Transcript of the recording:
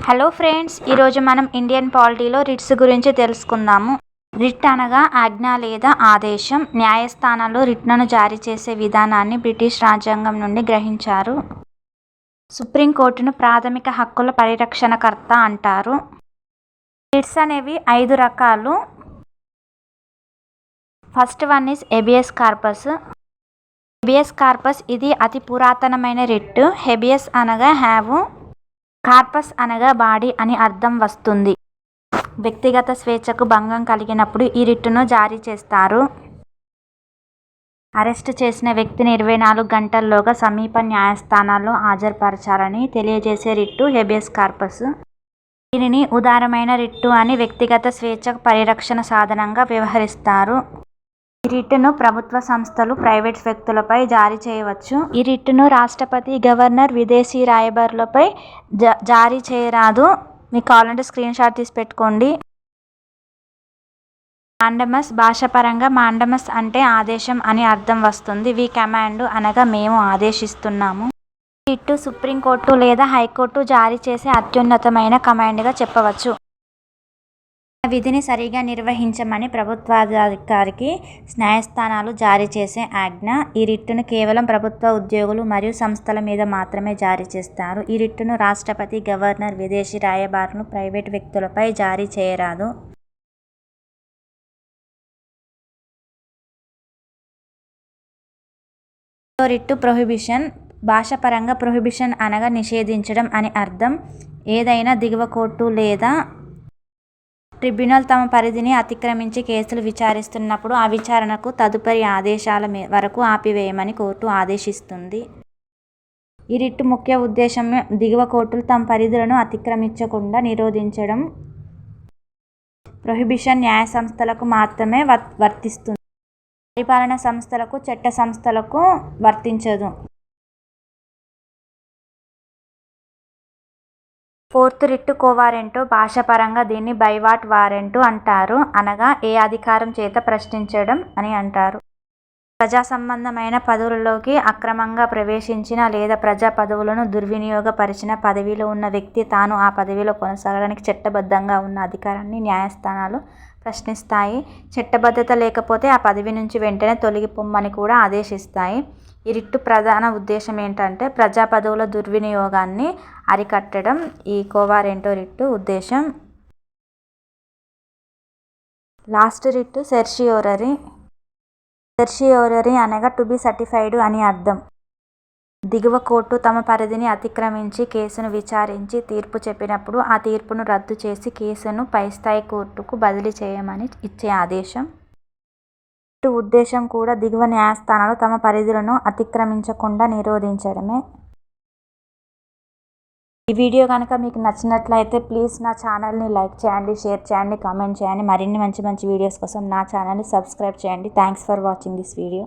Hello friends, ఈరోజు మనం Indian పాలిటీలో writs గురించి తెలుసుకుందాము. రిట్ అనగా ఆజ్ఞ లేదా ఆదేశం. న్యాయస్థానాలు రిట్లను జారీ చేసే విధానాన్ని బ్రిటిష్ రాజ్యాంగం నుండి గ్రహించారు. సుప్రీంకోర్టును ప్రాథమిక హక్కుల పరిరక్షణకర్త అంటారు. రిట్స్ అనేవి 5 రకాలు. First one is habeas corpus. Habeas corpus ఇది అతి పురాతనమైన రిట్. హెబియస్ అనగా హ్యావ్, కార్పస్ అనగా బాడీ అని అర్థం వస్తుంది. వ్యక్తిగత స్వేచ్ఛకు భంగం కలిగినప్పుడు ఈ రిట్ను జారీ చేస్తారు. అరెస్ట్ చేసిన వ్యక్తిని 24 గంటల్లోగా సమీప న్యాయస్థానాల్లో హాజరుపరచాలని తెలియజేసే రిట్టు హెబియస్ కార్పస్. దీనిని ఉదారమైన రిట్టు అని వ్యక్తిగత స్వేచ్ఛ పరిరక్షణ సాధనంగా వ్యవహరిస్తారు. ఈ రిట్ను ప్రభుత్వ సంస్థలు, ప్రైవేట్ వ్యక్తులపై జారీ చేయవచ్చు. ఈ రిట్ను రాష్ట్రపతి, గవర్నర్, విదేశీ రాయబారులపై జారీ చేయరాదు. మీకు కావాలంటే స్క్రీన్ షాట్ తీసి పెట్టుకోండి. మాండమస్. భాషాపరంగా మాండమస్ అంటే ఆదేశం అని అర్థం వస్తుంది. వి కమాండ్ అనగా మేము ఆదేశిస్తున్నాము. రిట్టు సుప్రీంకోర్టు లేదా హైకోర్టు జారీ చేసే అత్యున్నతమైన కమాండ్గా చెప్పవచ్చు. విధిని సరిగా నిర్వహించమని ప్రభుత్వాధికారికి న్యాయస్థానాలు జారీ చేసే ఆజ్ఞ. ఈ రిట్టును కేవలం ప్రభుత్వ ఉద్యోగులు మరియు సంస్థల మీద మాత్రమే జారీ చేస్తారు. ఈ రిట్టును రాష్ట్రపతి, గవర్నర్, విదేశీ రాయబారులు, ప్రైవేట్ వ్యక్తులపై జారీ చేయరాదు. Writ prohibition. భాషాపరంగా ప్రొహిబిషన్ అనగా నిషేధించడం అని అర్థం. ఏదైనా దిగువ కోర్టు లేదా ట్రిబ్యునల్ తమ పరిధిని అతిక్రమించి కేసులు విచారిస్తున్నప్పుడు ఆ విచారణకు తదుపరి ఆదేశాల వరకు ఆపివేయమని కోర్టు ఆదేశిస్తుంది. ఈ రిట్టు ముఖ్య ఉద్దేశం దిగువ కోర్టులు తమ పరిధులను అతిక్రమించకుండా నిరోధించడం. ప్రొహిబిషన్ న్యాయ సంస్థలకు మాత్రమే వర్తిస్తుంది. పరిపాలనా సంస్థలకు, చట్ట సంస్థలకు వర్తించదు. Fourth writ కోవారెంటో. భాషాపరంగా దీన్ని బైవాట్ వారెంటు అంటారు. అనగా ఏ అధికారం చేత ప్రశ్నించడం అని అంటారు. ప్రజా సంబంధమైన పదవులలోకి అక్రమంగా ప్రవేశించిన లేదా ప్రజా పదవులను దుర్వినియోగపరిచిన పదవిలో ఉన్న వ్యక్తి తాను ఆ పదవిలో కొనసాగడానికి చట్టబద్ధంగా ఉన్న అధికారాన్ని న్యాయస్థానాలు ప్రశ్నిస్తాయి. చట్టబద్ధత లేకపోతే ఆ పదవి నుంచి వెంటనే తొలగిపోమ్మని కూడా ఆదేశిస్తాయి. ఈ రిట్టు ప్రధాన ఉద్దేశం ఏంటంటే ప్రజా పదవుల దుర్వినియోగాన్ని అరికట్టడం. ఈ కోవారెంటో రిట్టు ఉద్దేశం. Last writ certiorari. సెర్షియోరరీ అనగా టు బి సర్టిఫైడ్ అని అర్థం. దిగువ కోర్టు తమ పరిధిని అతిక్రమించి కేసును విచారించి తీర్పు చెప్పినప్పుడు ఆ తీర్పును రద్దు చేసి కేసును పైస్థాయి కోర్టుకు బదిలీ చేయమని ఇచ్చే ఆదేశం. ఉద్దేశం కూడా దిగువ న్యాయస్థానాలు తమ పరిధులను అతిక్రమించకుండా నిరోధించడమే. ఈ వీడియో కనుక మీకు నచ్చినట్లయితే ప్లీజ్ నా ఛానల్ని లైక్ చేయండి, షేర్ చేయండి, కామెంట్ చేయండి. మరిన్ని మంచి మంచి వీడియోస్ కోసం నా ఛానల్ని సబ్స్క్రైబ్ చేయండి. Thanks for watching this video.